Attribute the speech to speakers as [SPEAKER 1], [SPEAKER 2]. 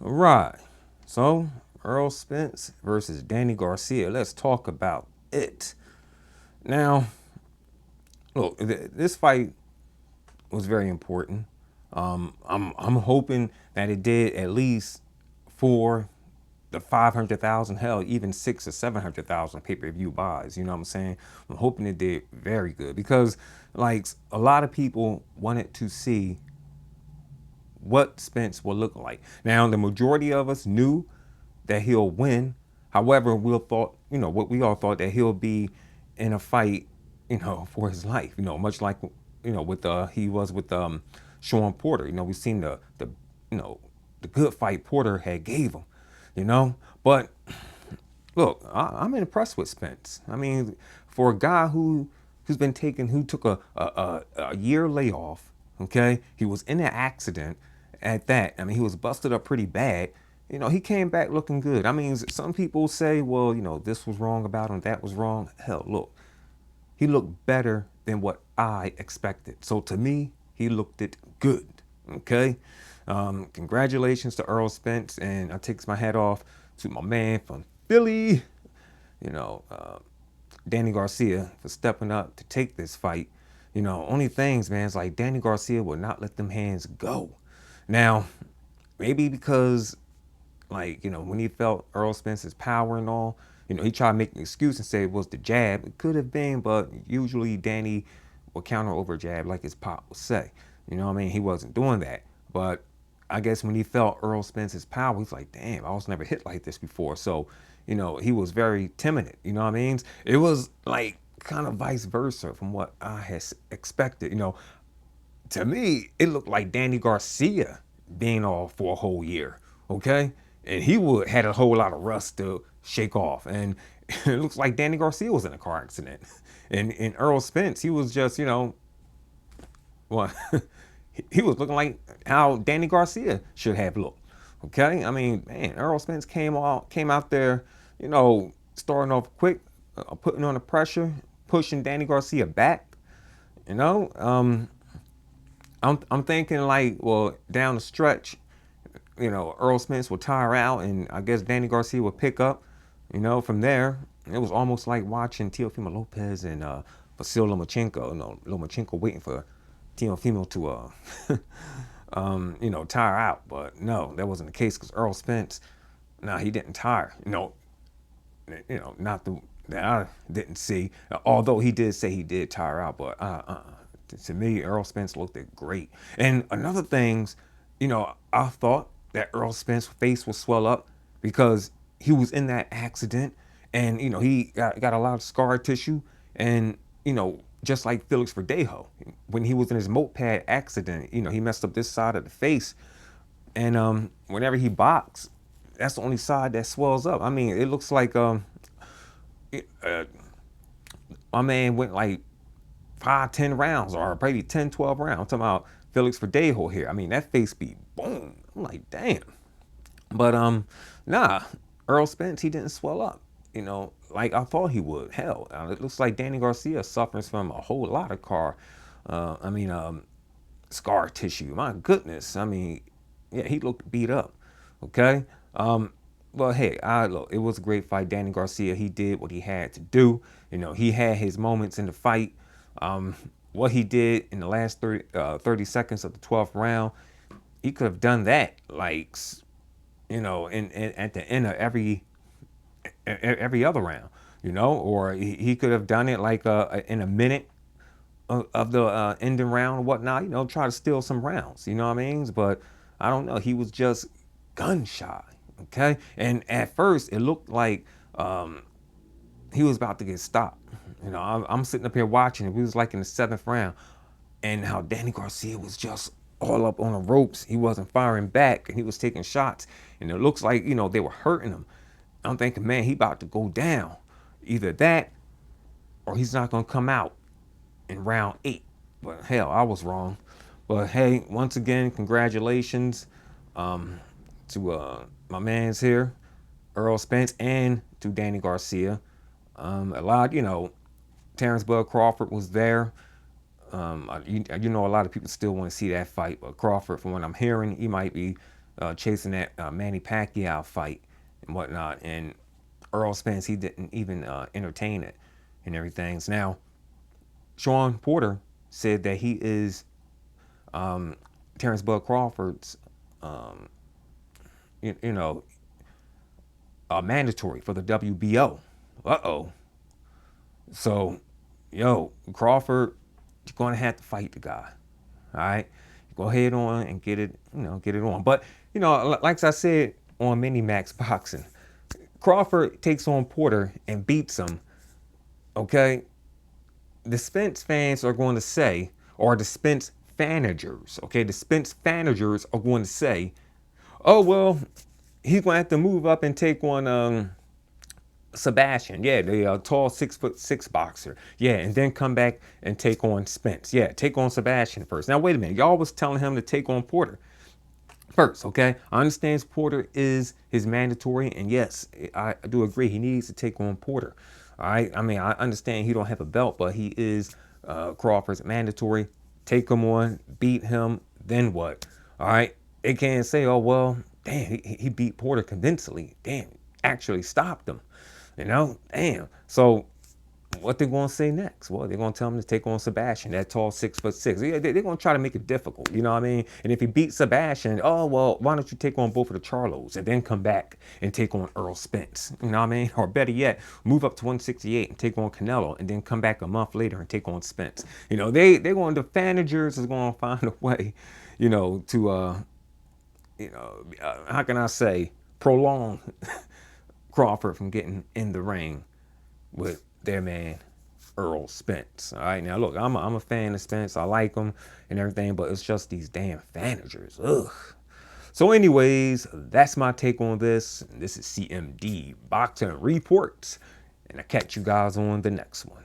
[SPEAKER 1] All right. So, Errol Spence versus Danny Garcia. Let's talk about it. Now, look, this fight was very important. I'm hoping that it did at least for the 500,000, hell, even 600,000 or 700,000 pay-per-view buys. You know what I'm saying? I'm hoping it did very good because, like, a lot of people wanted to see what Spence will look like. Now, the majority of us knew that he'll win. However, we all thought, what we all thought that he'll be in a fight, for his life. Much like, with he was with Sean Porter. We've seen you know, the good fight Porter had gave him. But look, I'm impressed with Spence. I mean, for a guy who took a year layoff. Okay, he was in an accident at that. I mean, he was busted up pretty bad. He came back looking good. I mean, some people say, well, this was wrong about him, that was wrong. Hell, look, he looked better than what I expected. So to me, he looked it good. Okay. Congratulations to Errol Spence, and I takes my hat off to my man from Philly, you know, uh, Danny Garcia, for stepping up to take this fight. Only things, man, is like Danny Garcia will not let them hands go. Now, maybe because, like, when he felt Earl Spence's power and all, he tried to make an excuse and say it was the jab. It could have been, but usually Danny will counter over jab like his pop would say. You know what I mean? He wasn't doing that. But I guess when he felt Earl Spence's power, he's like, damn, I was never hit like this before. So, he was very timid. You know what I mean? It was like kind of vice versa from what I had expected. To me, it looked like Danny Garcia being off for a whole year. Okay, and he would had a whole lot of rust to shake off, and it looks like Danny Garcia was in a car accident, and Earl Spence, he was just well, he was looking like how Danny Garcia should have looked. Okay, I mean, man, Earl Spence came out there, starting off quick, putting on the pressure, pushing Danny Garcia back. You know, um, I'm thinking like, well, down the stretch, Earl Spence will tire out, and I guess Danny Garcia will pick up. From there, it was almost like watching Teofimo Lopez and Vasil Lomachenko. Lomachenko waiting for Teofimo to, tire out. But no, that wasn't the case because Earl Spence, no, he didn't tire. Not that I didn't see. Although he did say he did tire out, but to me, Earl Spence looked great. And another things, I thought that Earl Spence's face would swell up because he was in that accident, and he got a lot of scar tissue, and just like Felix Verdejo, when he was in his moped accident, he messed up this side of the face, and whenever he boxed, that's the only side that swells up. I mean, it looks like it, my man went like 5, 10 rounds, or maybe 10, 12 rounds. I'm talking about Felix Verdejo here. I mean, that face be boom. I'm like, damn. But nah, Earl Spence, he didn't swell up. Like I thought he would. Hell, it looks like Danny Garcia suffers from a whole lot of I mean, scar tissue. My goodness. I mean, yeah, he looked beat up. Okay. Well, hey, look, it was a great fight. Danny Garcia, he did what he had to do. He had his moments in the fight. Um, what he did in the last 30 seconds of the 12th round, he could have done that, like, in at the end of every other round, or he could have done it like in a minute of the ending round or whatnot, try to steal some rounds, you know what I mean? But I don't know, he was just gun shy, okay? And at first, it looked like he was about to get stopped. I'm sitting up here watching it. We was like in the seventh round, and how Danny Garcia was just all up on the ropes. He wasn't firing back, and he was taking shots, and it looks like they were hurting him. I'm thinking, man, he about to go down. Either that, or he's not gonna come out in round 8. But hell, I was wrong. But hey, once again, congratulations to my man's here, Earl Spence, and to Danny Garcia. A lot, Terrence Bud Crawford was there. A lot of people still want to see that fight, but Crawford, from what I'm hearing, he might be chasing that Manny Pacquiao fight and whatnot. And Errol Spence, he didn't even entertain it and everything. So now, Sean Porter said that he is Terrence Bud Crawford's, um, you know, mandatory for the WBO. Uh-oh. So, yo, Crawford, you're going to have to fight the guy. All right? Go ahead on and get it, get it on. But, like I said on Mini Max Boxing, Crawford takes on Porter and beats him, okay? The Spence fans are going to say, or the Spence fanagers, okay? The Spence fanagers are going to say, oh, well, he's going to have to move up and take on Sebastian, yeah, the tall 6'6" boxer, yeah, and then come back and take on Spence, yeah, take on Sebastian first. Now wait a minute, y'all was telling him to take on Porter first, okay? I understand Porter is his mandatory, and yes, I do agree he needs to take on Porter. All right, I mean I understand he don't have a belt, but he is Crawford's mandatory. Take him on, beat him, then what? All right, they can't say, oh well, damn, he beat Porter convincingly. Damn, actually stopped him. Damn. So what they gonna say next? Well, they're gonna tell him to take on Sebastian, that tall 6'6". Yeah, they're gonna try to make it difficult. You know what I mean? And if he beats Sebastian, oh well, why don't you take on both of the Charlos and then come back and take on Errol Spence? You know what I mean? Or better yet, move up to 168 and take on Canelo, and then come back a month later and take on Spence. They're going. The fanagers is gonna find a way, to how can I say, prolong Crawford from getting in the ring with their man Errol Spence. All right, now look, I'm a fan of Spence. I like him and everything, but it's just these damn fanagers. Ugh. So, anyways, that's my take on this. This is CMD Boxing Reports, and I'll catch you guys on the next one.